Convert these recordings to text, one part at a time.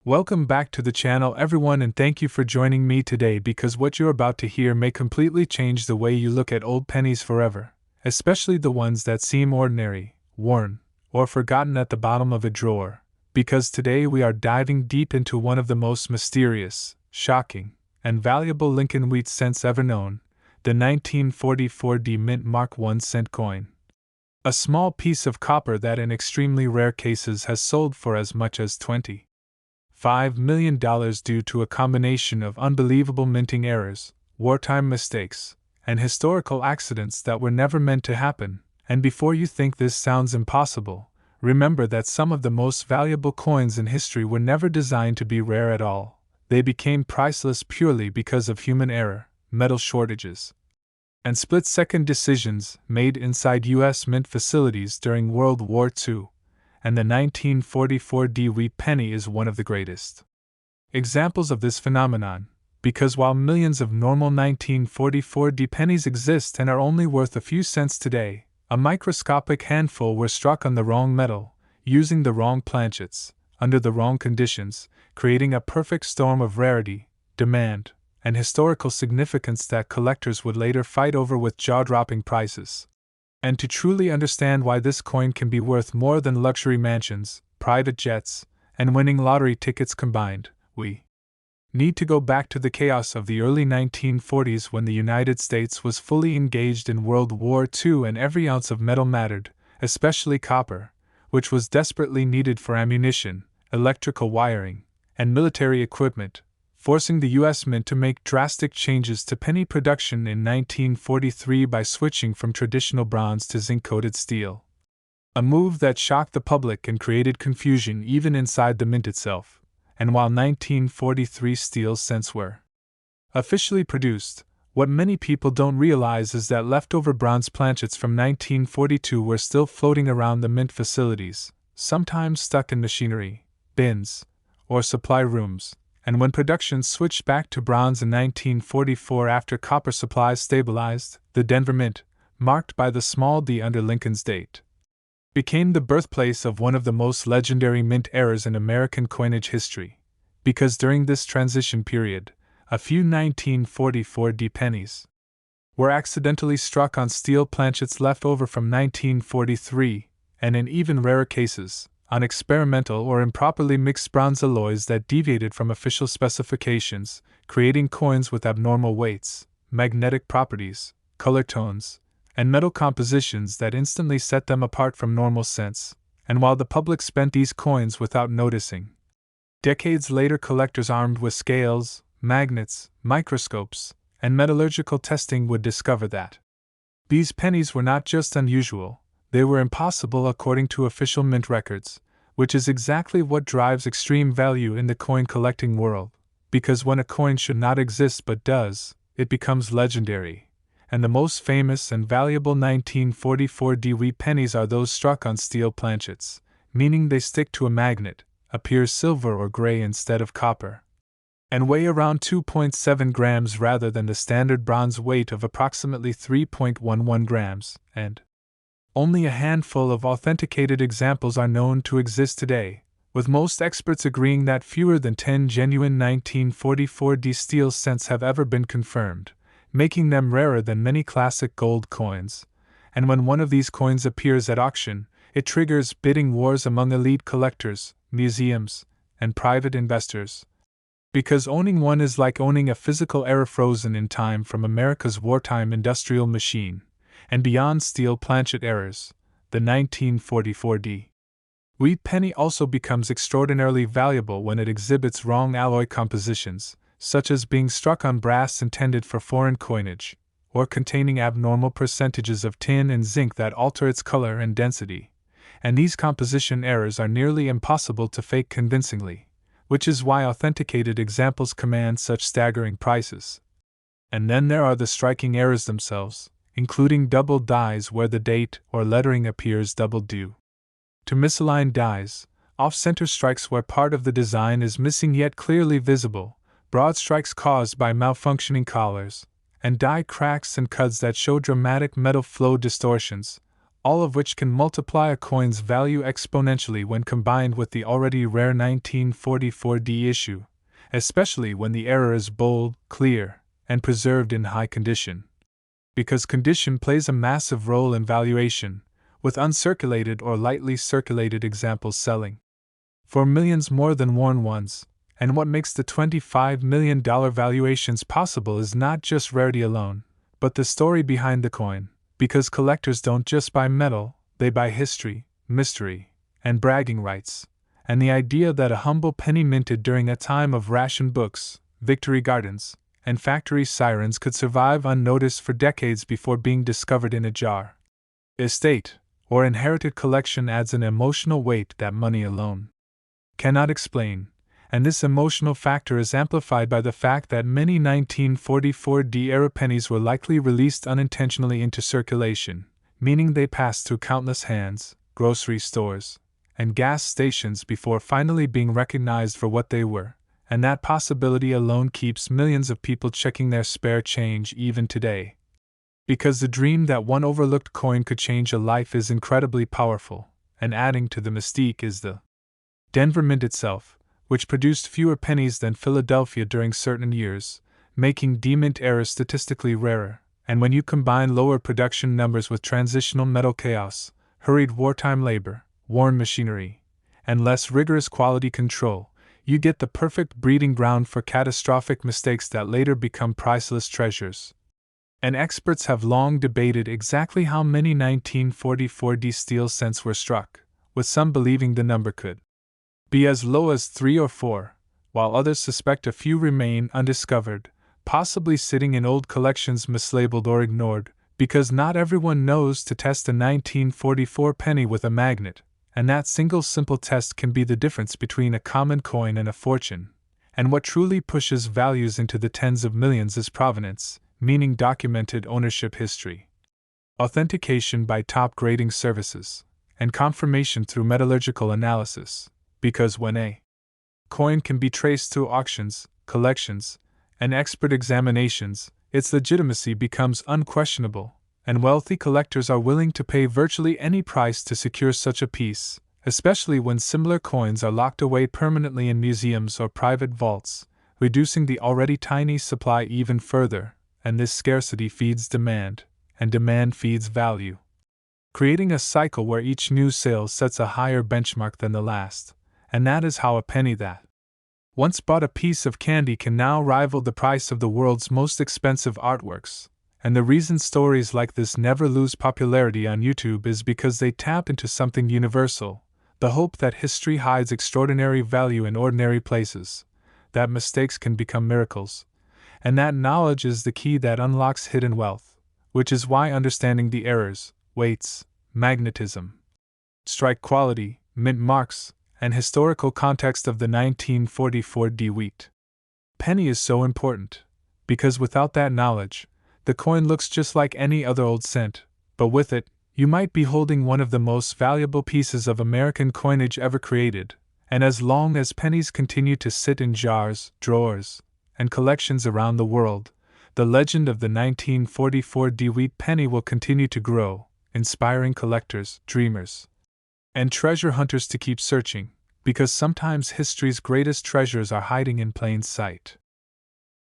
Welcome back to the channel, everyone, and thank you for joining me today because what you're about to hear may completely change the way you look at old pennies forever, especially the ones that seem ordinary, worn, or forgotten at the bottom of a drawer. Because today we are diving deep into one of the most mysterious, shocking, and valuable Lincoln wheat cents ever known, the 1944 D Mint Mark 1 cent coin. A small piece of copper that in extremely rare cases has sold for as much as $25 million due to a combination of unbelievable minting errors, wartime mistakes, and historical accidents that were never meant to happen. And before you think this sounds impossible, remember that some of the most valuable coins in history were never designed to be rare at all. They became priceless purely because of human error, metal shortages, and split-second decisions made inside U.S. mint facilities during World War II. And the 1944 D wheat penny is one of the greatest examples of this phenomenon, because while millions of normal 1944 D pennies exist and are only worth a few cents today, a microscopic handful were struck on the wrong metal, using the wrong planchets, under the wrong conditions, creating a perfect storm of rarity, demand, and historical significance that collectors would later fight over with jaw-dropping prices. And to truly understand why this coin can be worth more than luxury mansions, private jets, and winning lottery tickets combined, we need to go back to the chaos of the early 1940s when the United States was fully engaged in World War II and every ounce of metal mattered, especially copper, which was desperately needed for ammunition, electrical wiring, and military equipment, forcing the U.S. Mint to make drastic changes to penny production in 1943 by switching from traditional bronze to zinc-coated steel. A move that shocked the public and created confusion even inside the mint itself. And while 1943 steel cents were officially produced, what many people don't realize is that leftover bronze planchets from 1942 were still floating around the mint facilities, sometimes stuck in machinery, bins, or supply rooms. And when production switched back to bronze in 1944 after copper supplies stabilized, the Denver Mint, marked by the small d under Lincoln's date, became the birthplace of one of the most legendary mint errors in American coinage history, because during this transition period, a few 1944 D pennies were accidentally struck on steel planchets left over from 1943, and in even rarer cases, on experimental or improperly mixed bronze alloys that deviated from official specifications, creating coins with abnormal weights, magnetic properties, color tones, and metal compositions that instantly set them apart from normal cents. And while the public spent these coins without noticing, decades later collectors armed with scales, magnets, microscopes, and metallurgical testing would discover that these pennies were not just unusual, they were impossible according to official mint records, which is exactly what drives extreme value in the coin collecting world, because when a coin should not exist but does, it becomes legendary. And the most famous and valuable 1944 D wheat pennies are those struck on steel planchets, meaning they stick to a magnet, appear silver or gray instead of copper, and weigh around 2.7 grams rather than the standard bronze weight of approximately 3.11 grams, and only a handful of authenticated examples are known to exist today, with most experts agreeing that fewer than 10 genuine 1944 D steel cents have ever been confirmed, making them rarer than many classic gold coins. And when one of these coins appears at auction, it triggers bidding wars among elite collectors, museums, and private investors. Because owning one is like owning a physical error frozen in time from America's wartime industrial machine. And beyond steel planchet errors, the 1944 D wheat penny also becomes extraordinarily valuable when it exhibits wrong alloy compositions, such as being struck on brass intended for foreign coinage, or containing abnormal percentages of tin and zinc that alter its color and density. And these composition errors are nearly impossible to fake convincingly, which is why authenticated examples command such staggering prices. And then there are the striking errors themselves, including double dies where the date or lettering appears double due to misaligned dies, off-center strikes where part of the design is missing yet clearly visible, broad strikes caused by malfunctioning collars, and die cracks and cuts that show dramatic metal flow distortions, all of which can multiply a coin's value exponentially when combined with the already rare 1944D issue, especially when the error is bold, clear, and preserved in high condition. Because condition plays a massive role in valuation, with uncirculated or lightly circulated examples selling for millions more than worn ones, and what makes the $25 million valuations possible is not just rarity alone, but the story behind the coin, because collectors don't just buy metal, they buy history, mystery, and bragging rights, and the idea that a humble penny minted during a time of ration books, victory gardens, and factory sirens could survive unnoticed for decades before being discovered in a jar. Estate, or inherited collection adds an emotional weight that money alone cannot explain, and this emotional factor is amplified by the fact that many 1944D-era pennies were likely released unintentionally into circulation, meaning they passed through countless hands, grocery stores, and gas stations before finally being recognized for what they were, and that possibility alone keeps millions of people checking their spare change even today. Because the dream that one overlooked coin could change a life is incredibly powerful, and adding to the mystique is the Denver Mint itself, which produced fewer pennies than Philadelphia during certain years, making demint errors statistically rarer, and when you combine lower production numbers with transitional metal chaos, hurried wartime labor, worn machinery, and less rigorous quality control, you get the perfect breeding ground for catastrophic mistakes that later become priceless treasures. And experts have long debated exactly how many 1944D steel cents were struck, with some believing the number could be as low as 3 or 4, while others suspect a few remain undiscovered, possibly sitting in old collections mislabeled or ignored, because not everyone knows to test a 1944 penny with a magnet, and that single simple test can be the difference between a common coin and a fortune. And what truly pushes values into the tens of millions is provenance, meaning documented ownership history, authentication by top grading services, and confirmation through metallurgical analysis. Because when a coin can be traced through auctions, collections, and expert examinations, its legitimacy becomes unquestionable, and wealthy collectors are willing to pay virtually any price to secure such a piece, especially when similar coins are locked away permanently in museums or private vaults, reducing the already tiny supply even further, and this scarcity feeds demand, and demand feeds value, creating a cycle where each new sale sets a higher benchmark than the last. And that is how a penny that once bought a piece of candy can now rival the price of the world's most expensive artworks. And the reason stories like this never lose popularity on YouTube is because they tap into something universal, the hope that history hides extraordinary value in ordinary places, that mistakes can become miracles, and that knowledge is the key that unlocks hidden wealth, which is why understanding the errors, weights, magnetism, strike quality, mint marks, and historical context of the 1944D wheat penny is so important, because without that knowledge, the coin looks just like any other old cent, but with it, you might be holding one of the most valuable pieces of American coinage ever created, and as long as pennies continue to sit in jars, drawers, and collections around the world, the legend of the 1944D wheat penny will continue to grow, inspiring collectors, dreamers, and treasure hunters to keep searching, because sometimes history's greatest treasures are hiding in plain sight.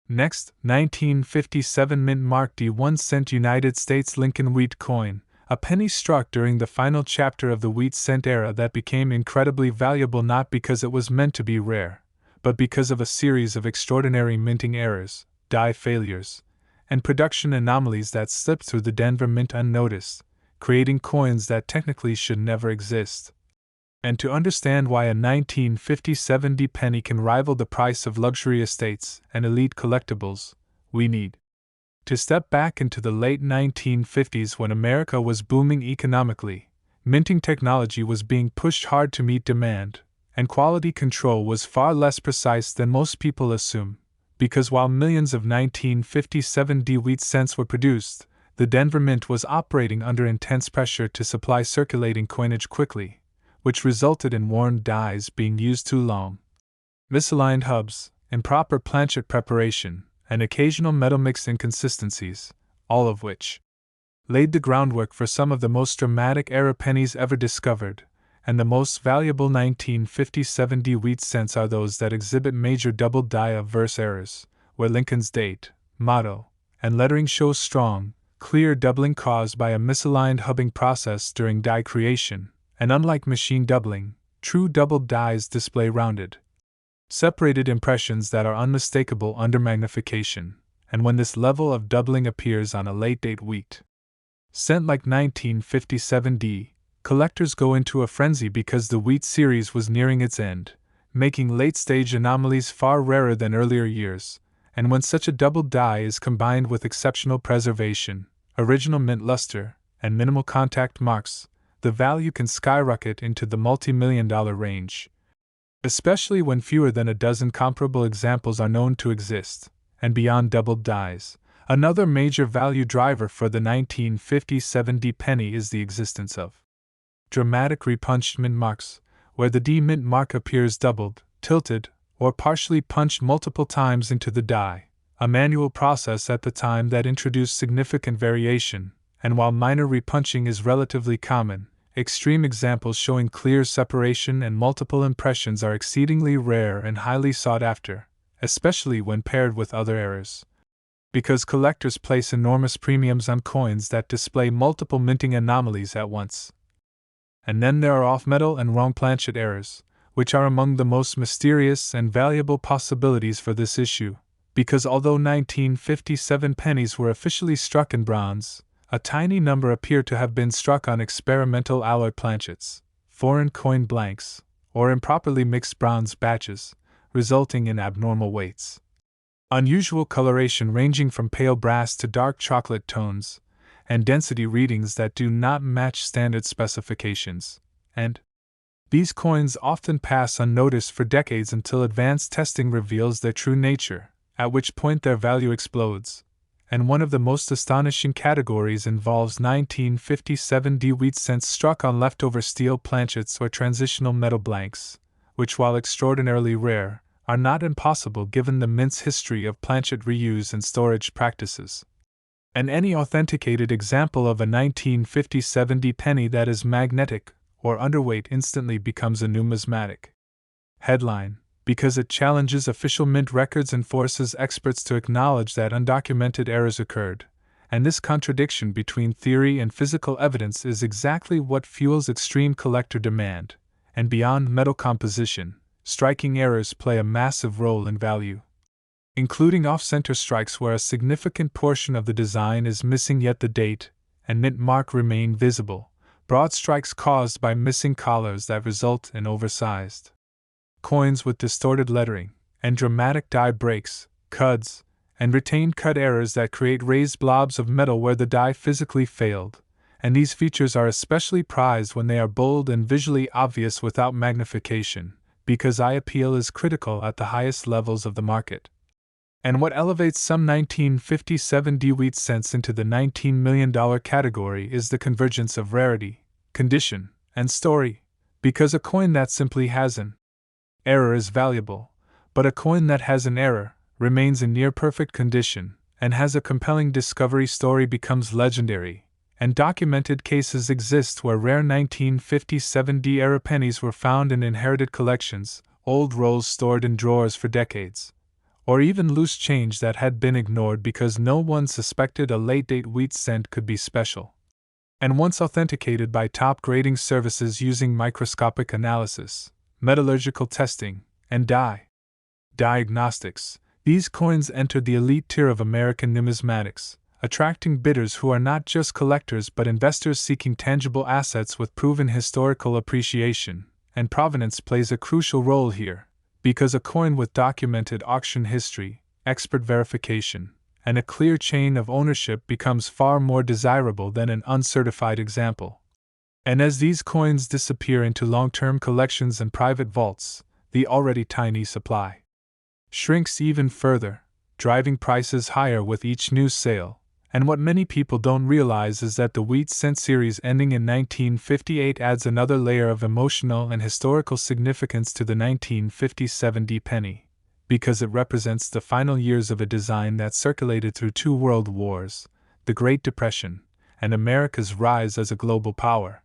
Next, 1957 mint mark D1 cent United States Lincoln wheat coin, a penny struck during the final chapter of the wheat cent era that became incredibly valuable not because it was meant to be rare, but because of a series of extraordinary minting errors, die failures, and production anomalies that slipped through the Denver Mint unnoticed, creating coins that technically should never exist. And to understand why a 1957D penny can rival the price of luxury estates and elite collectibles, we need to step back into the late 1950s when America was booming economically, minting technology was being pushed hard to meet demand, and quality control was far less precise than most people assume, because while millions of 1957D wheat cents were produced, the Denver Mint was operating under intense pressure to supply circulating coinage quickly, which resulted in worn dies being used too long, misaligned hubs, improper planchet preparation, and occasional metal mix inconsistencies, all of which laid the groundwork for some of the most dramatic era pennies ever discovered, and the most valuable 1957 wheat cents are those that exhibit major double die of verse errors, where Lincoln's date, motto, and lettering show strong, clear doubling caused by a misaligned hubbing process during die creation, and unlike machine doubling, true doubled dies display rounded, separated impressions that are unmistakable under magnification, and when this level of doubling appears on a late-date wheat cent like 1957, collectors go into a frenzy because the wheat series was nearing its end, making late-stage anomalies far rarer than earlier years, and when such a double die is combined with exceptional preservation, original mint luster, and minimal contact marks, the value can skyrocket into the multi-million-dollar range, especially when fewer than a dozen comparable examples are known to exist. And beyond doubled dies, another major value driver for the 1957 penny is the existence of dramatic repunched mint marks, where the D mint mark appears doubled, tilted, or partially punched multiple times into the die, a manual process at the time that introduced significant variation, and while minor repunching is relatively common, extreme examples showing clear separation and multiple impressions are exceedingly rare and highly sought after, especially when paired with other errors. Because collectors place enormous premiums on coins that display multiple minting anomalies at once. And then there are off-metal and wrong planchet errors, which are among the most mysterious and valuable possibilities for this issue, because although 1957 pennies were officially struck in bronze, a tiny number appear to have been struck on experimental alloy planchets, foreign coin blanks, or improperly mixed bronze batches, resulting in abnormal weights, unusual coloration ranging from pale brass to dark chocolate tones, and density readings that do not match standard specifications, and these coins often pass unnoticed for decades until advanced testing reveals their true nature, at which point their value explodes. And one of the most astonishing categories involves 1957 wheat cents struck on leftover steel planchets or transitional metal blanks, which, while extraordinarily rare, are not impossible given the mint's history of planchet reuse and storage practices. And any authenticated example of a 1957 penny that is magnetic or underweight instantly becomes a numismatic headline, because it challenges official mint records and forces experts to acknowledge that undocumented errors occurred, and this contradiction between theory and physical evidence is exactly what fuels extreme collector demand, and beyond metal composition, striking errors play a massive role in value, including off-center strikes where a significant portion of the design is missing yet the date and mint mark remain visible, broad strikes caused by missing collars that result in oversized coins with distorted lettering, and dramatic die breaks, cuds, and retained cut errors that create raised blobs of metal where the die physically failed, and these features are especially prized when they are bold and visually obvious without magnification, because eye appeal is critical at the highest levels of the market. And what elevates some 1957 wheat cents into the $19 million category is the convergence of rarity, condition, and story, because a coin that simply has an error is valuable, but a coin that has an error remains in near-perfect condition and has a compelling discovery story becomes legendary, and documented cases exist where rare 1957 era pennies were found in inherited collections, old rolls stored in drawers for decades, or even loose change that had been ignored because no one suspected a late-date wheat cent could be special. And once authenticated by top grading services using microscopic analysis, metallurgical testing, and diagnostics, these coins entered the elite tier of American numismatics, attracting bidders who are not just collectors but investors seeking tangible assets with proven historical appreciation, and provenance plays a crucial role here, because a coin with documented auction history, expert verification, and a clear chain of ownership becomes far more desirable than an uncertified example. And as these coins disappear into long-term collections and private vaults, the already tiny supply shrinks even further, driving prices higher with each new sale. And what many people don't realize is that the wheat cent series ending in 1958 adds another layer of emotional and historical significance to the 1957 penny, because it represents the final years of a design that circulated through two world wars, the Great Depression, and America's rise as a global power.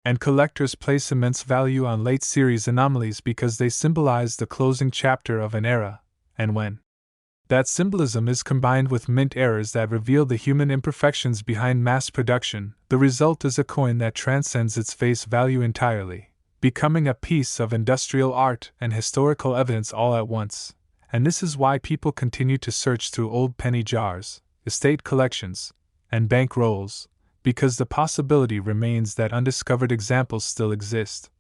And collectors place immense value on late series anomalies because they symbolize the closing chapter of an era, and when that symbolism is combined with mint errors that reveal the human imperfections behind mass production, the result is a coin that transcends its face value entirely, becoming a piece of industrial art and historical evidence all at once. And this is why people continue to search through old penny jars, estate collections, and bank rolls, because the possibility remains that undiscovered examples still exist,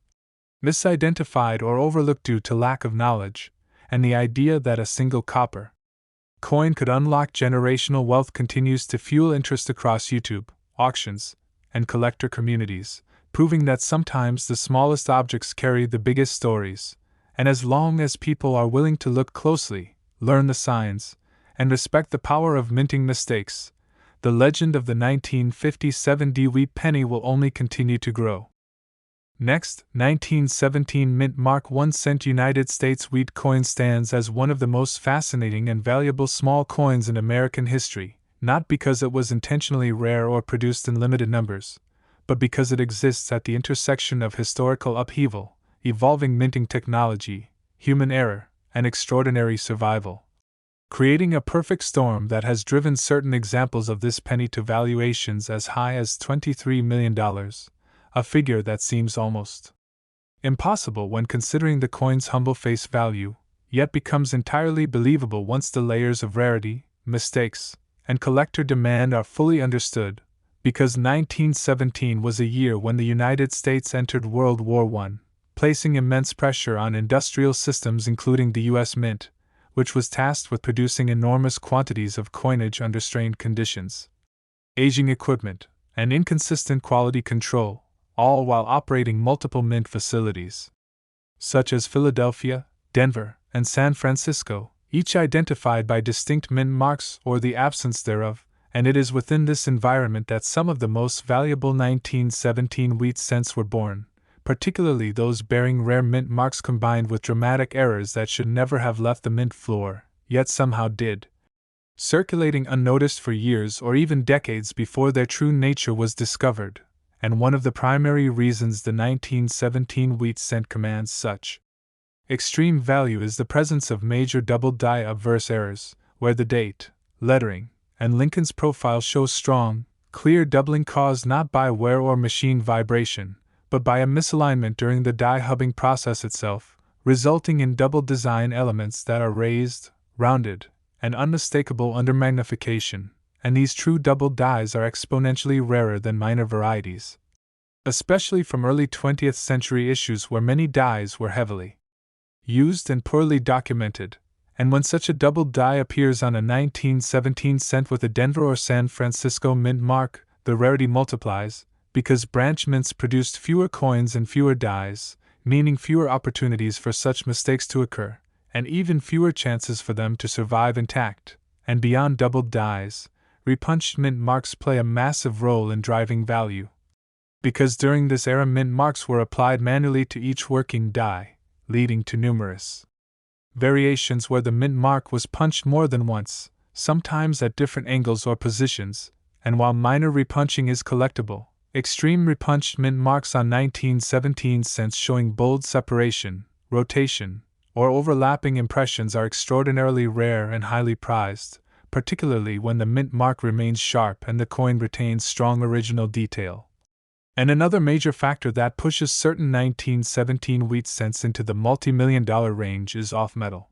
misidentified or overlooked due to lack of knowledge, and the idea that a single copper coin could unlock generational wealth continues to fuel interest across YouTube, auctions, and collector communities, proving that sometimes the smallest objects carry the biggest stories, and as long as people are willing to look closely, learn the signs, and respect the power of minting mistakes, the legend of the 1957 wheat penny will only continue to grow. Next, 1917 mint mark 1 cent United States wheat coin stands as one of the most fascinating and valuable small coins in American history, not because it was intentionally rare or produced in limited numbers, but because it exists at the intersection of historical upheaval, evolving minting technology, human error, and extraordinary survival, creating a perfect storm that has driven certain examples of this penny to valuations as high as $23 million. A figure that seems almost impossible when considering the coin's humble face value, yet becomes entirely believable once the layers of rarity, mistakes, and collector demand are fully understood, because 1917 was a year when the United States entered World War I, placing immense pressure on industrial systems including the U.S. Mint, which was tasked with producing enormous quantities of coinage under strained conditions, aging equipment, and inconsistent quality control, all while operating multiple mint facilities, such as Philadelphia, Denver, and San Francisco, each identified by distinct mint marks or the absence thereof, and it is within this environment that some of the most valuable 1917 wheat cents were born, particularly those bearing rare mint marks combined with dramatic errors that should never have left the mint floor, yet somehow did, circulating unnoticed for years or even decades before their true nature was discovered. And one of the primary reasons the 1917 wheat cent commands such extreme value is the presence of major double-die obverse errors, where the date, lettering, and Lincoln's profile show strong, clear doubling caused not by wear or machine vibration, but by a misalignment during the die hubbing process itself, resulting in double design elements that are raised, rounded, and unmistakable under magnification. And these true double dies are exponentially rarer than minor varieties, especially from early 20th century issues where many dies were heavily used and poorly documented, and when such a double die appears on a 1917 cent with a Denver or San Francisco mint mark, the rarity multiplies, because branch mints produced fewer coins and fewer dies, meaning fewer opportunities for such mistakes to occur, and even fewer chances for them to survive intact. And beyond double dies, repunched mint marks play a massive role in driving value, because during this era mint marks were applied manually to each working die, leading to numerous variations where the mint mark was punched more than once, sometimes at different angles or positions, and while minor repunching is collectible, extreme repunched mint marks on 1917 cents showing bold separation, rotation, or overlapping impressions are extraordinarily rare and highly prized, particularly when the mint mark remains sharp and the coin retains strong original detail. And another major factor that pushes certain 1917 wheat cents into the multi-million-dollar range is off-metal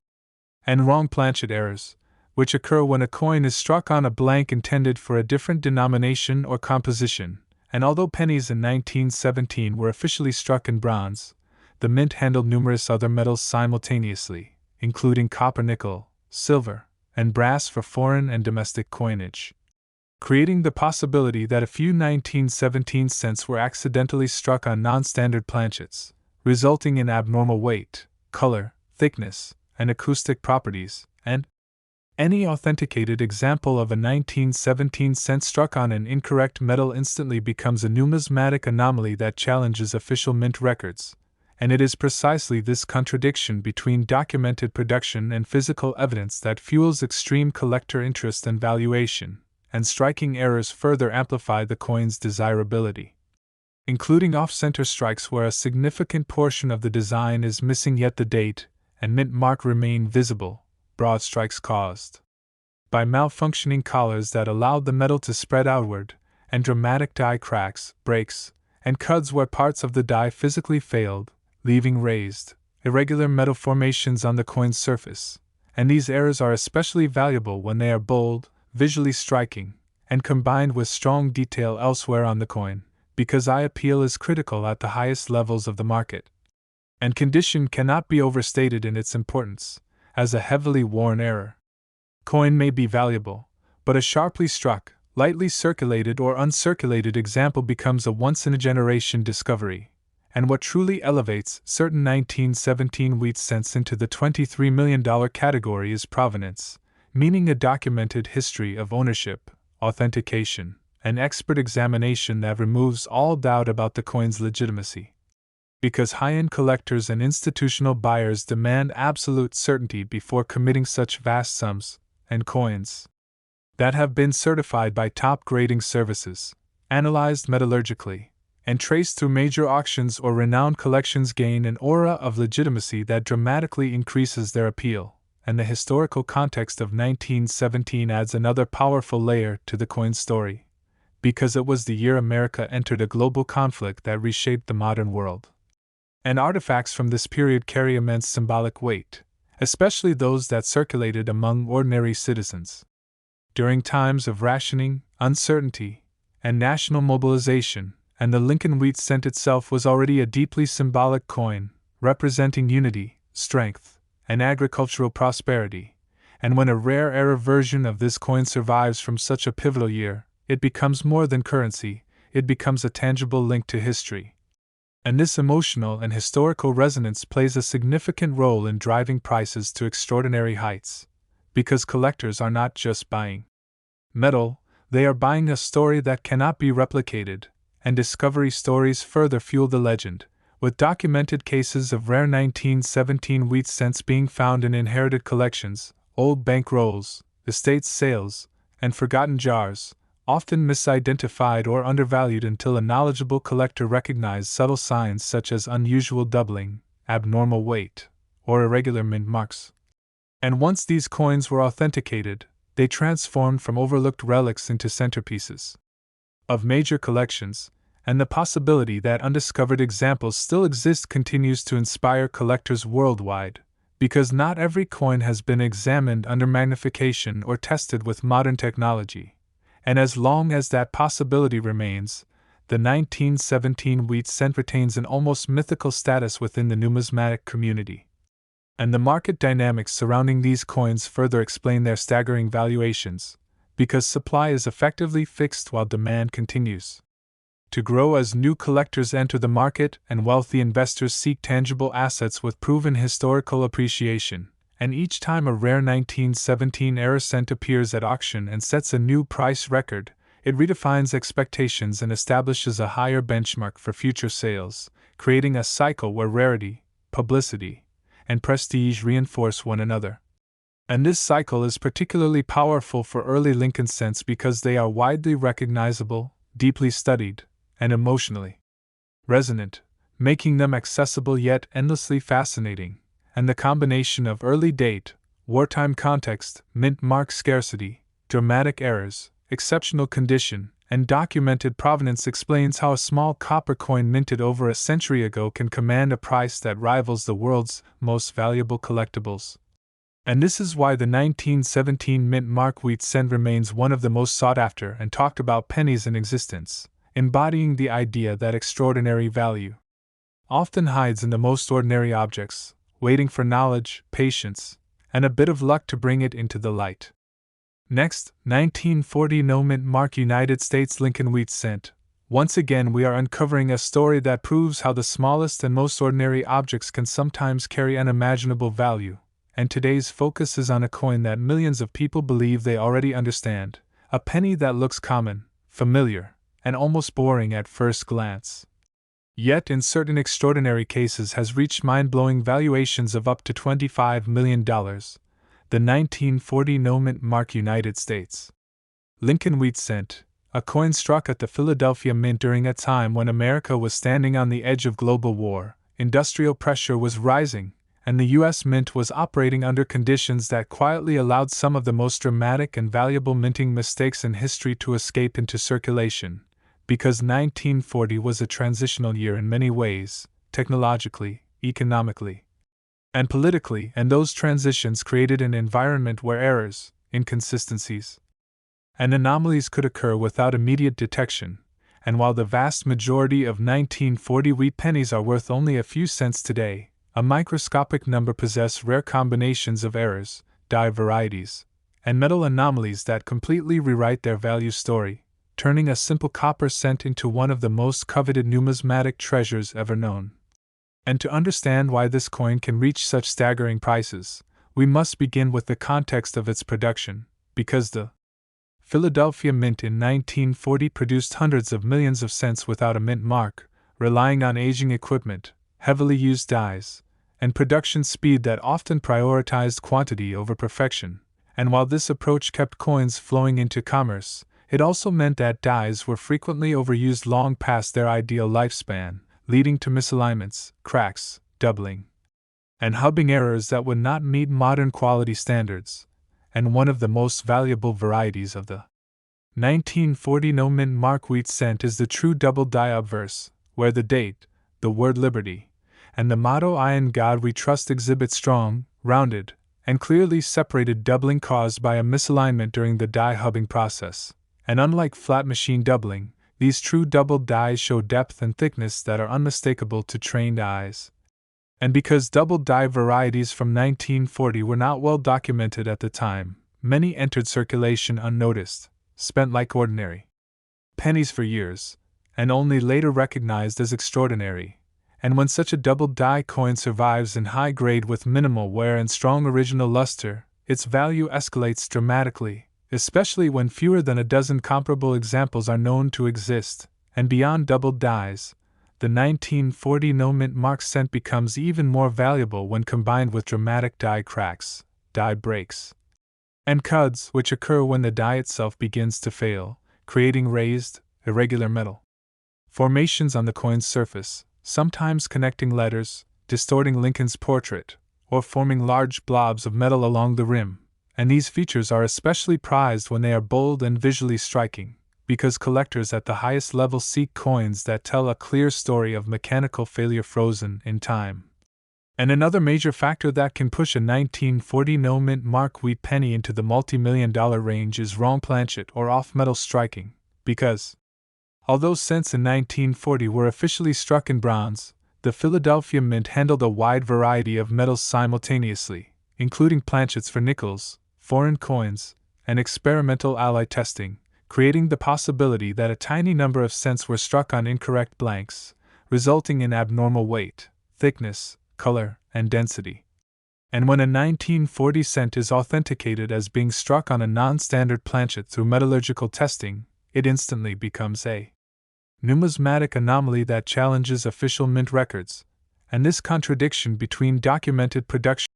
and wrong planchet errors, which occur when a coin is struck on a blank intended for a different denomination or composition. And although pennies in 1917 were officially struck in bronze, the mint handled numerous other metals simultaneously, including copper, nickel, silver, and brass for foreign and domestic coinage, creating the possibility that a few 1917 cents were accidentally struck on non-standard planchets, resulting in abnormal weight, color, thickness, and acoustic properties, and any authenticated example of a 1917 cent struck on an incorrect metal instantly becomes a numismatic anomaly that challenges official mint records. And it is precisely this contradiction between documented production and physical evidence that fuels extreme collector interest and valuation, and striking errors further amplify the coin's desirability, including off-center strikes where a significant portion of the design is missing yet the date and mint mark remain visible, broad strikes caused by malfunctioning collars that allowed the metal to spread outward, and dramatic die cracks, breaks, and cuts where parts of the die physically failed, leaving raised, irregular metal formations on the coin's surface. And these errors are especially valuable when they are bold, visually striking, and combined with strong detail elsewhere on the coin, because eye appeal is critical at the highest levels of the market. And condition cannot be overstated in its importance, as a heavily worn coin may be valuable, but a sharply struck, lightly circulated or uncirculated example becomes a once-in-a-generation discovery, and what truly elevates certain 1917 wheat cents into the $23 million category is provenance, meaning a documented history of ownership, authentication, and expert examination that removes all doubt about the coin's legitimacy. Because high-end collectors and institutional buyers demand absolute certainty before committing such vast sums, and coins that have been certified by top grading services, analyzed metallurgically, and traced through major auctions or renowned collections gain an aura of legitimacy that dramatically increases their appeal, and the historical context of 1917 adds another powerful layer to the coin's story, because it was the year America entered a global conflict that reshaped the modern world. And artifacts from this period carry immense symbolic weight, especially those that circulated among ordinary citizens. During times of rationing, uncertainty, and national mobilization, and the Lincoln wheat cent itself was already a deeply symbolic coin, representing unity, strength, and agricultural prosperity, and when a rare era version of this coin survives from such a pivotal year, it becomes more than currency, it becomes a tangible link to history. And this emotional and historical resonance plays a significant role in driving prices to extraordinary heights, because collectors are not just buying metal, they are buying a story that cannot be replicated, and discovery stories further fuel the legend, with documented cases of rare 1917 wheat cents being found in inherited collections, old bank rolls, estate sales, and forgotten jars, often misidentified or undervalued until a knowledgeable collector recognized subtle signs such as unusual doubling, abnormal weight, or irregular mint marks. And once these coins were authenticated, they transformed from overlooked relics into centerpieces of major collections, and the possibility that undiscovered examples still exist continues to inspire collectors worldwide, because not every coin has been examined under magnification or tested with modern technology. And as long as that possibility remains, the 1917 wheat cent retains an almost mythical status within the numismatic community. And the market dynamics surrounding these coins further explain their staggering valuations, because supply is effectively fixed while demand continues to grow as new collectors enter the market and wealthy investors seek tangible assets with proven historical appreciation. And each time a rare 1917 era cent appears at auction and sets a new price record, it redefines expectations and establishes a higher benchmark for future sales, creating a cycle where rarity, publicity, and prestige reinforce one another. And this cycle is particularly powerful for early Lincoln cents because they are widely recognizable, deeply studied, and emotionally resonant, making them accessible yet endlessly fascinating. And the combination of early date, wartime context, mint mark scarcity, dramatic errors, exceptional condition, and documented provenance explains how a small copper coin minted over a century ago can command a price that rivals the world's most valuable collectibles. And this is why the 1917 mint mark wheat cent remains one of the most sought after and talked about pennies in existence, embodying the idea that extraordinary value often hides in the most ordinary objects, waiting for knowledge, patience, and a bit of luck to bring it into the light. Next, 1940 no mint mark United States Lincoln wheat cent. Once again we are uncovering a story that proves how the smallest and most ordinary objects can sometimes carry unimaginable value, and today's focus is on a coin that millions of people believe they already understand, a penny that looks common, familiar, and almost boring at first glance. Yet in certain extraordinary cases has reached mind-blowing valuations of up to $25 million, the 1940 no mint mark United States Lincoln wheat cent, a coin struck at the Philadelphia Mint during a time when America was standing on the edge of global war, industrial pressure was rising, and the U.S. Mint was operating under conditions that quietly allowed some of the most dramatic and valuable minting mistakes in history to escape into circulation, because 1940 was a transitional year in many ways, technologically, economically, and politically, and those transitions created an environment where errors, inconsistencies, and anomalies could occur without immediate detection, and while the vast majority of 1940 wheat pennies are worth only a few cents today, a microscopic number possess rare combinations of errors, die varieties, and metal anomalies that completely rewrite their value story, turning a simple copper cent into one of the most coveted numismatic treasures ever known. And to understand why this coin can reach such staggering prices, we must begin with the context of its production, because the Philadelphia Mint in 1940 produced hundreds of millions of cents without a mint mark, relying on aging equipment, heavily used dies, and production speed that often prioritized quantity over perfection. And while this approach kept coins flowing into commerce, it also meant that dies were frequently overused long past their ideal lifespan, leading to misalignments, cracks, doubling, and hubbing errors that would not meet modern quality standards. And one of the most valuable varieties of the 1940 no-mint mark wheat cent is the true double die obverse, where the date, the word liberty, and the motto I in God we trust exhibit strong, rounded, and clearly separated doubling caused by a misalignment during the die hubbing process. And unlike flat machine doubling, these true double dies show depth and thickness that are unmistakable to trained eyes. And because double die varieties from 1940 were not well documented at the time, many entered circulation unnoticed, spent like ordinary pennies for years, and only later recognized as extraordinary. And when such a double die coin survives in high grade with minimal wear and strong original luster, its value escalates dramatically, especially when fewer than a dozen comparable examples are known to exist. And beyond double dies, the 1940 no-mint mark cent becomes even more valuable when combined with dramatic die cracks, die breaks, and cuds which occur when the die itself begins to fail, creating raised, irregular metal formations on the coin's surface, sometimes connecting letters, distorting Lincoln's portrait, or forming large blobs of metal along the rim. And these features are especially prized when they are bold and visually striking, because collectors at the highest level seek coins that tell a clear story of mechanical failure frozen in time. And another major factor that can push a 1940 no-mint mark wheat penny into the multi-million-dollar range is wrong planchet or off-metal striking, because, although cents in 1940 were officially struck in bronze, the Philadelphia Mint handled a wide variety of metals simultaneously, including planchets for nickels, foreign coins, and experimental alloy testing, creating the possibility that a tiny number of cents were struck on incorrect blanks, resulting in abnormal weight, thickness, color, and density. And when a 1940 cent is authenticated as being struck on a non-standard planchet through metallurgical testing, it instantly becomes a numismatic anomaly that challenges official mint records, and this contradiction between documented production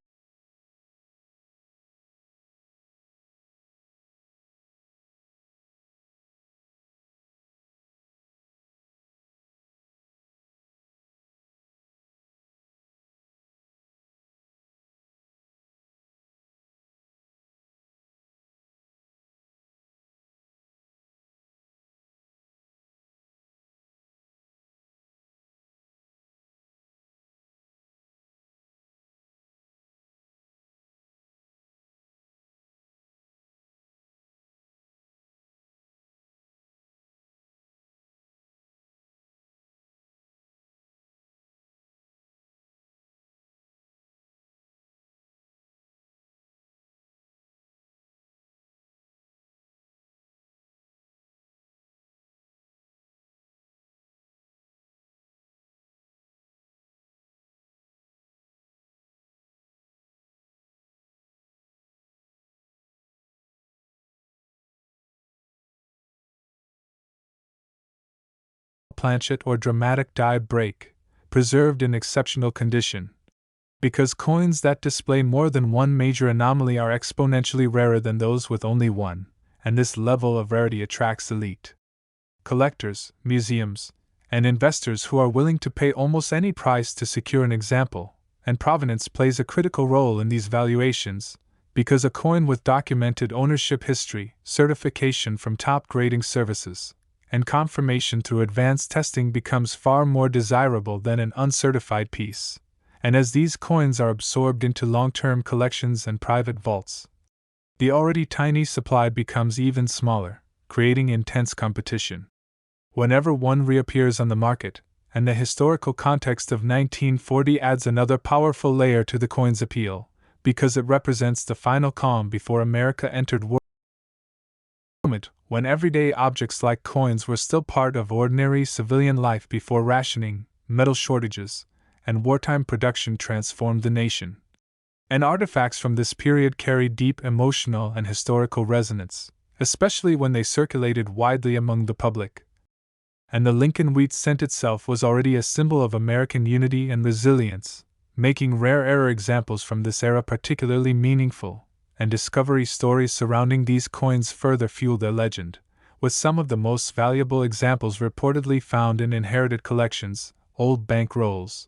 planchet or dramatic die break, preserved in exceptional condition. Because coins that display more than one major anomaly are exponentially rarer than those with only one, and this level of rarity attracts elite collectors, museums, and investors who are willing to pay almost any price to secure an example, and provenance plays a critical role in these valuations, because a coin with documented ownership history, certification from top grading services, and confirmation through advanced testing becomes far more desirable than an uncertified piece. And as these coins are absorbed into long-term collections and private vaults, the already tiny supply becomes even smaller, creating intense competition. Whenever one reappears on the market, and the historical context of 1940 adds another powerful layer to the coin's appeal, because it represents the final calm before America entered war. Moment when everyday objects like coins were still part of ordinary civilian life before rationing, metal shortages, and wartime production transformed the nation. And artifacts from this period carry deep emotional and historical resonance, especially when they circulated widely among the public. And the Lincoln wheat cent itself was already a symbol of American unity and resilience, making rare examples from this era particularly meaningful, and discovery stories surrounding these coins further fuel their legend, with some of the most valuable examples reportedly found in inherited collections, old bank rolls,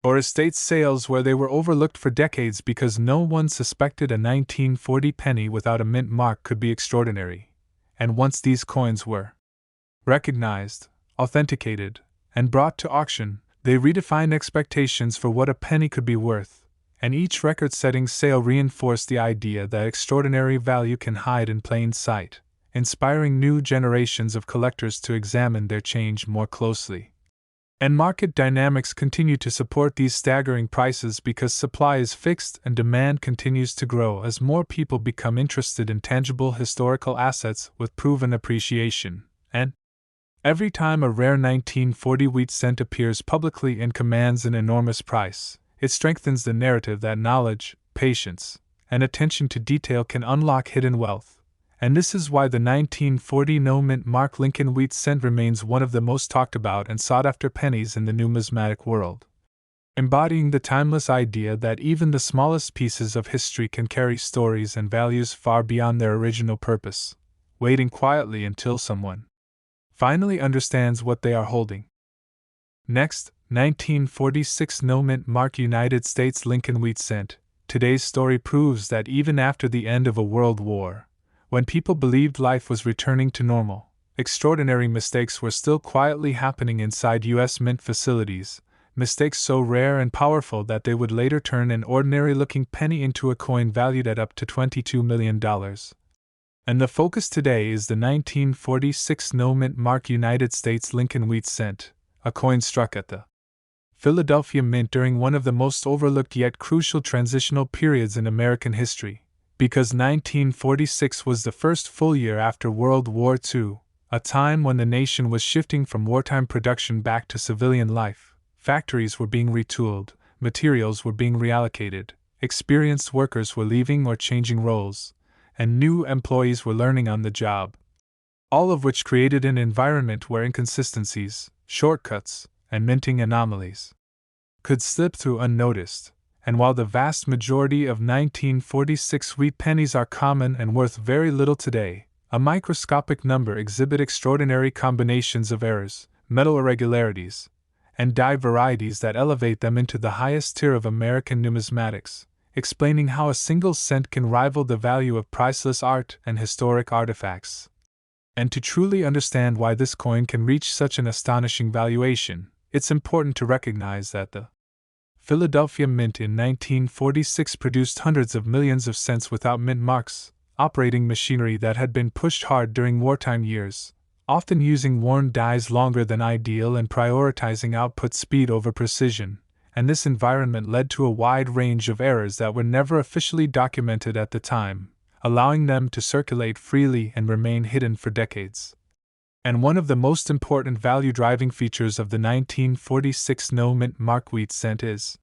or estate sales where they were overlooked for decades because no one suspected a 1940 penny without a mint mark could be extraordinary. And once these coins were recognized, authenticated, and brought to auction, they redefined expectations for what a penny could be worth, and each record-setting sale reinforced the idea that extraordinary value can hide in plain sight, inspiring new generations of collectors to examine their change more closely. And market dynamics continue to support these staggering prices because supply is fixed and demand continues to grow as more people become interested in tangible historical assets with proven appreciation. And every time a rare 1940 wheat cent appears publicly and commands an enormous price, it strengthens the narrative that knowledge, patience, and attention to detail can unlock hidden wealth. And this is why the 1940 no-mint mark Lincoln wheat cent remains one of the most talked about and sought-after pennies in the numismatic world, embodying the timeless idea that even the smallest pieces of history can carry stories and values far beyond their original purpose, waiting quietly until someone finally understands what they are holding. Next, 1946 no-mint mark United States Lincoln wheat cent. Today's story proves that even after the end of a world war, when people believed life was returning to normal, extraordinary mistakes were still quietly happening inside U.S. mint facilities, mistakes so rare and powerful that they would later turn an ordinary-looking penny into a coin valued at up to $22 million. And the focus today is the 1946 no-mint mark United States Lincoln wheat cent, a coin struck at the Philadelphia Mint during one of the most overlooked yet crucial transitional periods in American history. Because 1946 was the first full year after World War II, a time when the nation was shifting from wartime production back to civilian life. Factories were being retooled, materials were being reallocated, experienced workers were leaving or changing roles, and new employees were learning on the job. All of which created an environment where inconsistencies, shortcuts, and minting anomalies could slip through unnoticed. And while the vast majority of 1946 wheat pennies are common and worth very little today, a microscopic number exhibit extraordinary combinations of errors, metal irregularities, and die varieties that elevate them into the highest tier of American numismatics, explaining how a single cent can rival the value of priceless art and historic artifacts. And to truly understand why this coin can reach such an astonishing valuation, it's important to recognize that the Philadelphia Mint in 1946 produced hundreds of millions of cents without mint marks, operating machinery that had been pushed hard during wartime years, often using worn dies longer than ideal and prioritizing output speed over precision, and this environment led to a wide range of errors that were never officially documented at the time, allowing them to circulate freely and remain hidden for decades. And one of the most important value-driving features of the 1946 no-mint mark wheat cent is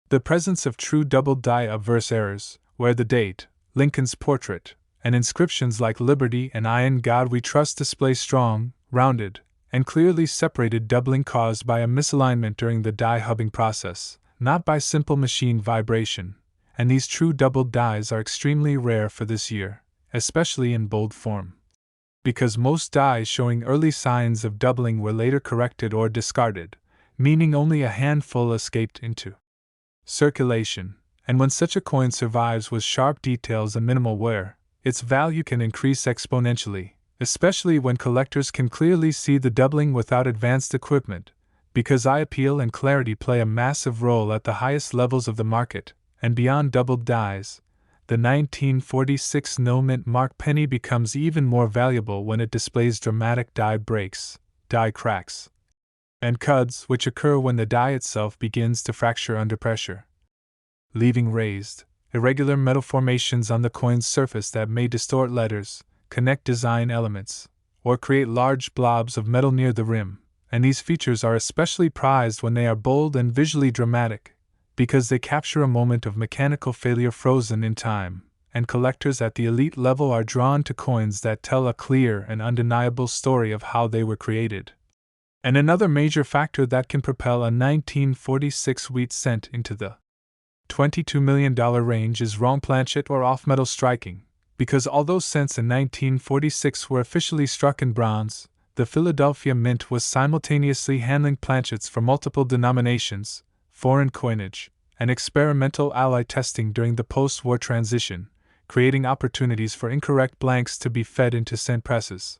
the presence of true double die obverse errors, where the date, Lincoln's portrait, and inscriptions like Liberty and I in God We Trust display strong, rounded, and clearly separated doubling caused by a misalignment during the die hubbing process, not by simple machine vibration, and these true double dies are extremely rare for this year, especially in bold form. Because most dies showing early signs of doubling were later corrected or discarded, meaning only a handful escaped into circulation, and when such a coin survives with sharp details and minimal wear, its value can increase exponentially, especially when collectors can clearly see the doubling without advanced equipment, because eye appeal and clarity play a massive role at the highest levels of the market, and beyond doubled dies. The 1946 no-mint mark penny becomes even more valuable when it displays dramatic die breaks, die cracks, and cuts which occur when the die itself begins to fracture under pressure, leaving raised, irregular metal formations on the coin's surface that may distort letters, connect design elements, or create large blobs of metal near the rim, and these features are especially prized when they are bold and visually dramatic, because they capture a moment of mechanical failure frozen in time, and collectors at the elite level are drawn to coins that tell a clear and undeniable story of how they were created. And another major factor that can propel a 1946 wheat cent into the $22 million range is wrong planchet or off-metal striking, because although cents in 1946 were officially struck in bronze, the Philadelphia Mint was simultaneously handling planchets for multiple denominations, foreign coinage, and experimental alloy testing during the post-war transition, creating opportunities for incorrect blanks to be fed into cent presses.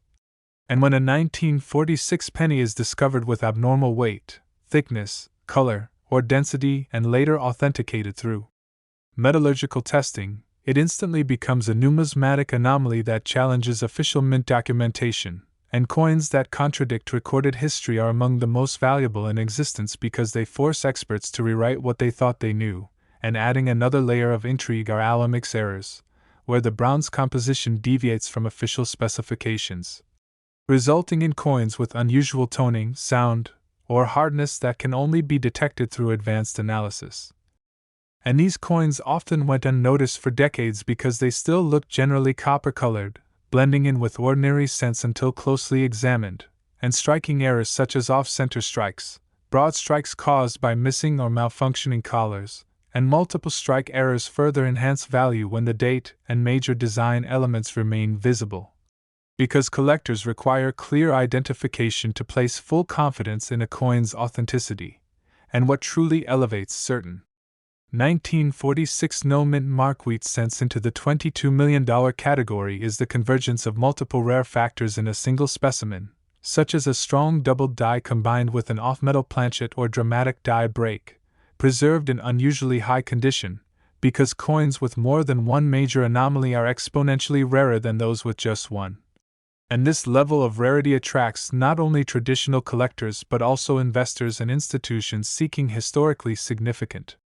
And when a 1946 penny is discovered with abnormal weight, thickness, color, or density and later authenticated through metallurgical testing, it instantly becomes a numismatic anomaly that challenges official mint documentation, and coins that contradict recorded history are among the most valuable in existence because they force experts to rewrite what they thought they knew, and adding another layer of intrigue are Alamix errors, where the bronze composition deviates from official specifications, resulting in coins with unusual toning, sound, or hardness that can only be detected through advanced analysis. And these coins often went unnoticed for decades because they still looked generally copper-colored, blending in with ordinary cents until closely examined, and striking errors such as off-center strikes, broad strikes caused by missing or malfunctioning collars, and multiple strike errors further enhance value when the date and major design elements remain visible. Because collectors require clear identification to place full confidence in a coin's authenticity, and what truly elevates certain 1946 no-mint mark wheat cents into the $22 million category is the convergence of multiple rare factors in a single specimen, such as a strong doubled die combined with an off-metal planchet or dramatic die break, preserved in unusually high condition, because coins with more than one major anomaly are exponentially rarer than those with just one. And this level of rarity attracts not only traditional collectors but also investors and institutions seeking historically significant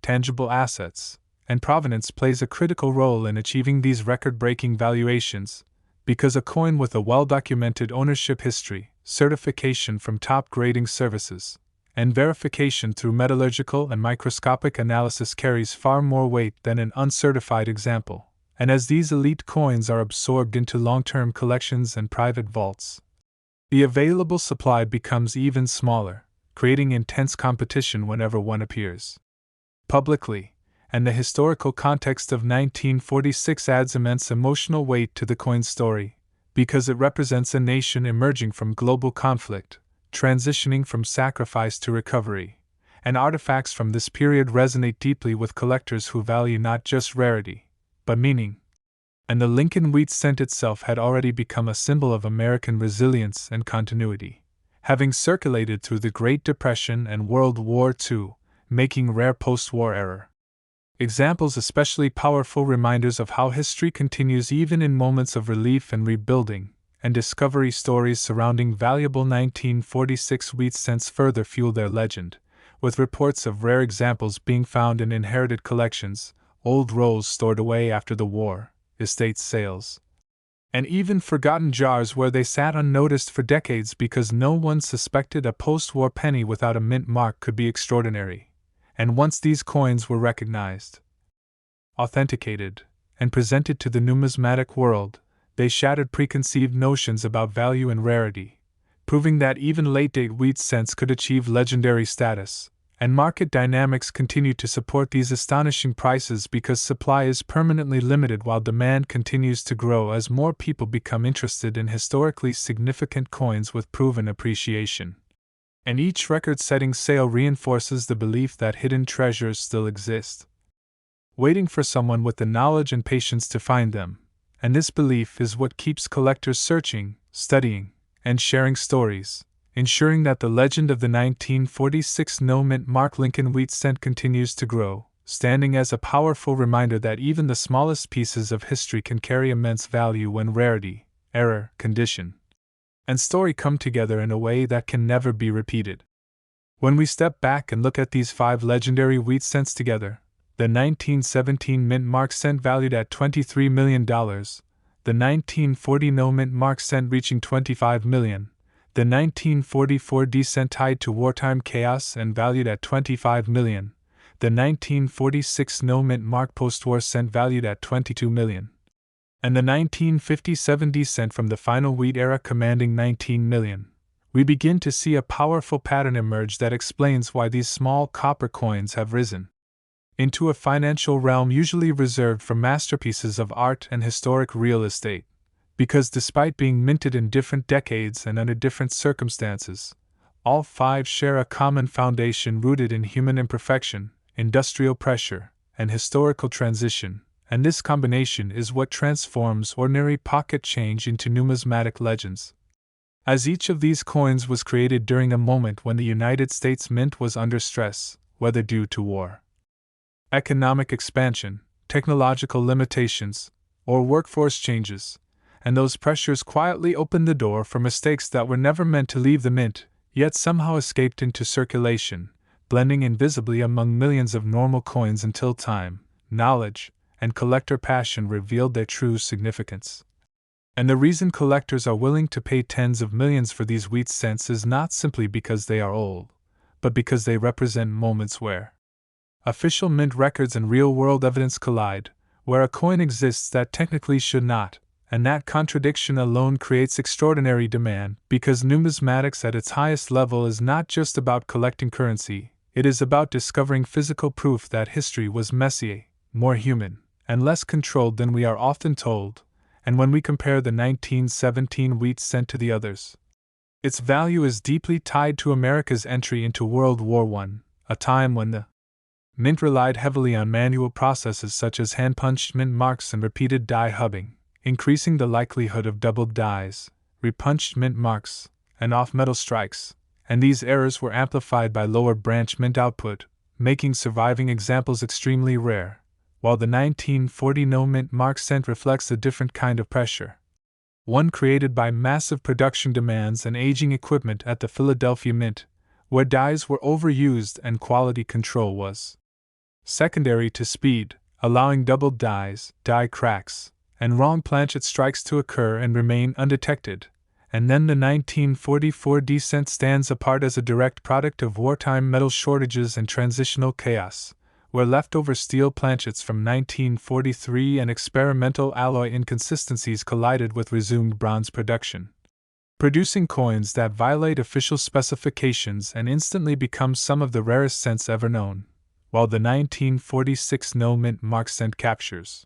tangible assets, and provenance plays a critical role in achieving these record-breaking valuations, because a coin with a well-documented ownership history, certification from top grading services, and verification through metallurgical and microscopic analysis carries far more weight than an uncertified example, and as these elite coins are absorbed into long-term collections and private vaults, the available supply becomes even smaller, creating intense competition whenever one appears publicly, and the historical context of 1946 adds immense emotional weight to the coin's story, because it represents a nation emerging from global conflict, transitioning from sacrifice to recovery, and artifacts from this period resonate deeply with collectors who value not just rarity, but meaning. And the Lincoln wheat cent itself had already become a symbol of American resilience and continuity, having circulated through the Great Depression and World War II, making rare post-war error examples especially powerful reminders of how history continues even in moments of relief and rebuilding, and discovery stories surrounding valuable 1946 wheat cents further fuel their legend, with reports of rare examples being found in inherited collections, old rolls stored away after the war, estate sales, and even forgotten jars where they sat unnoticed for decades because no one suspected a post-war penny without a mint mark could be extraordinary. And once these coins were recognized, authenticated, and presented to the numismatic world, they shattered preconceived notions about value and rarity, proving that even late-date wheat cents could achieve legendary status, And market dynamics continue to support these astonishing prices because supply is permanently limited while demand continues to grow as more people become interested in historically significant coins with proven appreciation. And each record-setting sale reinforces the belief that hidden treasures still exist, waiting for someone with the knowledge and patience to find them. And this belief is what keeps collectors searching, studying, and sharing stories, ensuring that the legend of the 1946 no-mint mark Lincoln wheat cent continues to grow, standing as a powerful reminder that even the smallest pieces of history can carry immense value when rarity, era, condition, and story come together in a way that can never be repeated. When we step back and look at these 5 legendary wheat cents together, the 1917 mint mark cent valued at $23 million, the 1940 no-mint mark cent reaching $25 million, the 1944 D cent tied to wartime chaos and valued at $25 million, the 1946 no-mint mark post-war cent valued at $22 million, and the 1957 D cent from the final wheat era commanding $19 million. We begin to see a powerful pattern emerge that explains why these small copper coins have risen into a financial realm usually reserved for masterpieces of art and historic real estate. Because despite being minted in different decades and under different circumstances, all 5 share a common foundation rooted in human imperfection, industrial pressure, and historical transition, and this combination is what transforms ordinary pocket change into numismatic legends. As each of these coins was created during a moment when the United States Mint was under stress, whether due to war, economic expansion, technological limitations, or workforce changes, and those pressures quietly opened the door for mistakes that were never meant to leave the mint, yet somehow escaped into circulation, blending invisibly among millions of normal coins until time, knowledge, and collector passion revealed their true significance. And the reason collectors are willing to pay tens of millions for these wheat cents is not simply because they are old, but because they represent moments where official mint records and real-world evidence collide, where a coin exists that technically should not, and that contradiction alone creates extraordinary demand, because numismatics at its highest level is not just about collecting currency, it is about discovering physical proof that history was messier, more human, and less controlled than we are often told. And when we compare the 1917 wheat cent to the others, its value is deeply tied to America's entry into World War I, a time when the mint relied heavily on manual processes such as hand-punched mint marks and repeated die hubbing, increasing the likelihood of doubled dies, repunched mint marks, and off-metal strikes, and these errors were amplified by lower branch mint output, making surviving examples extremely rare, while the 1940 no-mint mark cent reflects a different kind of pressure, one created by massive production demands and aging equipment at the Philadelphia Mint, where dies were overused and quality control was secondary to speed, allowing doubled dies, die cracks, and wrong planchet strikes to occur and remain undetected. And then the 1944 D cent stands apart as a direct product of wartime metal shortages and transitional chaos, where leftover steel planchets from 1943 and experimental alloy inconsistencies collided with resumed bronze production, producing coins that violate official specifications and instantly become some of the rarest cents ever known, while the 1946 no-mint mark cent captures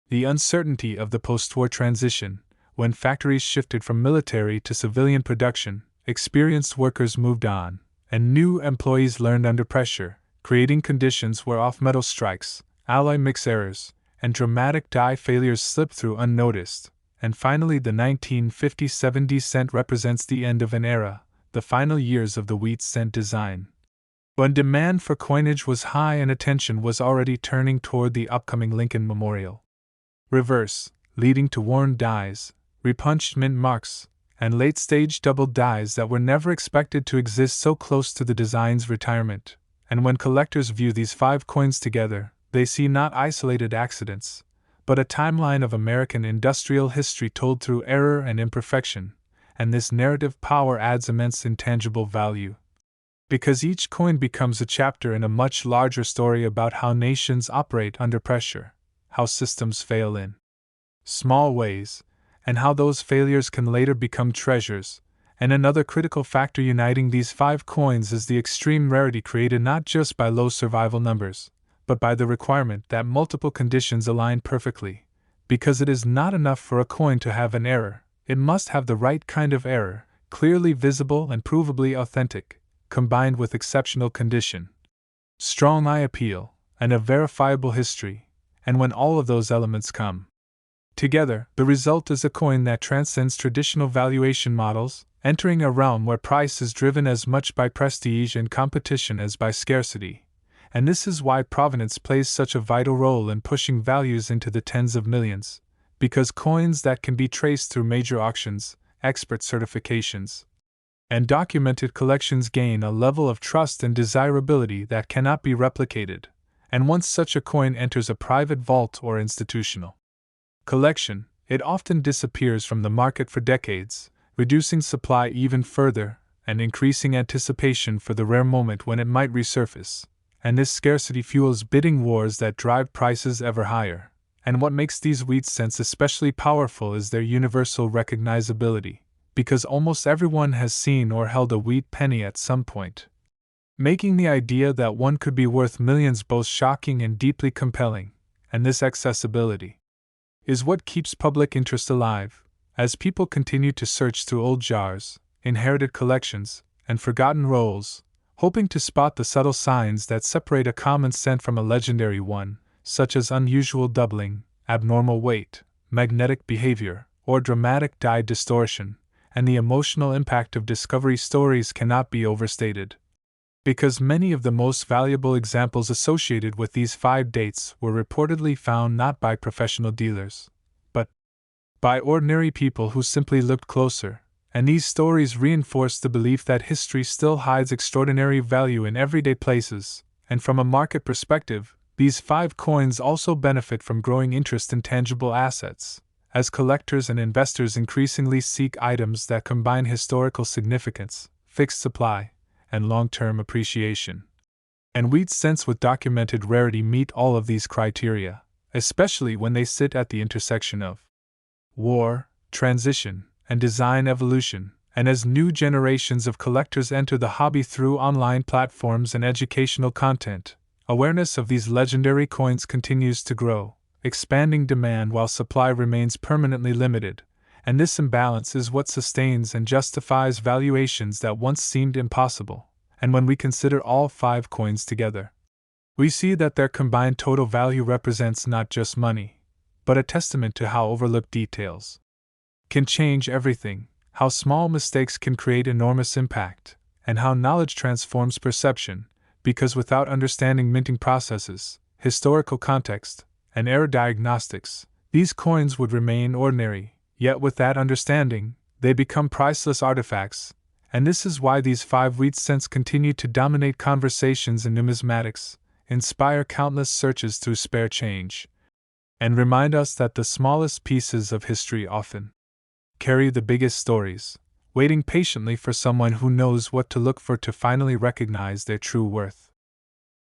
the uncertainty of the post-war transition. When factories shifted from military to civilian production, experienced workers moved on, and new employees learned under pressure, creating conditions where off-metal strikes, alloy mix errors, and dramatic die failures slipped through unnoticed. And finally, the 1957 D cent represents the end of an era, the final years of the wheat cent design, when demand for coinage was high and attention was already turning toward the upcoming Lincoln Memorial reverse, leading to worn dies, repunched mint marks, and late-stage doubled dies that were never expected to exist so close to the design's retirement. And when collectors view these 5 coins together, they see not isolated accidents, but a timeline of American industrial history told through error and imperfection, and this narrative power adds immense intangible value, because each coin becomes a chapter in a much larger story about how nations operate under pressure, how systems fail in small ways, and how those failures can later become treasures, And another critical factor uniting these 5 coins is the extreme rarity created not just by low survival numbers, but by the requirement that multiple conditions align perfectly. Because it is not enough for a coin to have an error, it must have the right kind of error, clearly visible and provably authentic, combined with exceptional condition, strong eye appeal, and a verifiable history. And when all of those elements come together, the result is a coin that transcends traditional valuation models, entering a realm where price is driven as much by prestige and competition as by scarcity. And this is why provenance plays such a vital role in pushing values into the tens of millions, because coins that can be traced through major auctions, expert certifications, and documented collections gain a level of trust and desirability that cannot be replicated. And once such a coin enters a private vault or institutional collection, it often disappears from the market for decades, reducing supply even further and increasing anticipation for the rare moment when it might resurface. And this scarcity fuels bidding wars that drive prices ever higher. And what makes these wheat cents especially powerful is their universal recognizability, because almost everyone has seen or held a wheat penny at some point, making the idea that one could be worth millions both shocking and deeply compelling. And this accessibility is what keeps public interest alive, as people continue to search through old jars, inherited collections, and forgotten rolls, hoping to spot the subtle signs that separate a common cent from a legendary one, such as unusual doubling, abnormal weight, magnetic behavior, or dramatic die distortion. And the emotional impact of discovery stories cannot be overstated, because many of the most valuable examples associated with these 5 dates were reportedly found not by professional dealers, but by ordinary people who simply looked closer. And these stories reinforce the belief that history still hides extraordinary value in everyday places. And from a market perspective, these 5 coins also benefit from growing interest in tangible assets, as collectors and investors increasingly seek items that combine historical significance, fixed supply, and long-term appreciation. And wheat cents with documented rarity meet all of these criteria, especially when they sit at the intersection of war, transition, and design evolution. And as new generations of collectors enter the hobby through online platforms and educational content, awareness of these legendary coins continues to grow, expanding demand while supply remains permanently limited. And this imbalance is what sustains and justifies valuations that once seemed impossible. And when we consider all 5 coins together, we see that their combined total value represents not just money, but a testament to how overlooked details can change everything, how small mistakes can create enormous impact, and how knowledge transforms perception, because without understanding minting processes, historical context, and error diagnostics, these coins would remain ordinary. Yet with that understanding, they become priceless artifacts. And this is why these 5 wheat cents continue to dominate conversations in numismatics, inspire countless searches through spare change, and remind us that the smallest pieces of history often carry the biggest stories, waiting patiently for someone who knows what to look for to finally recognize their true worth.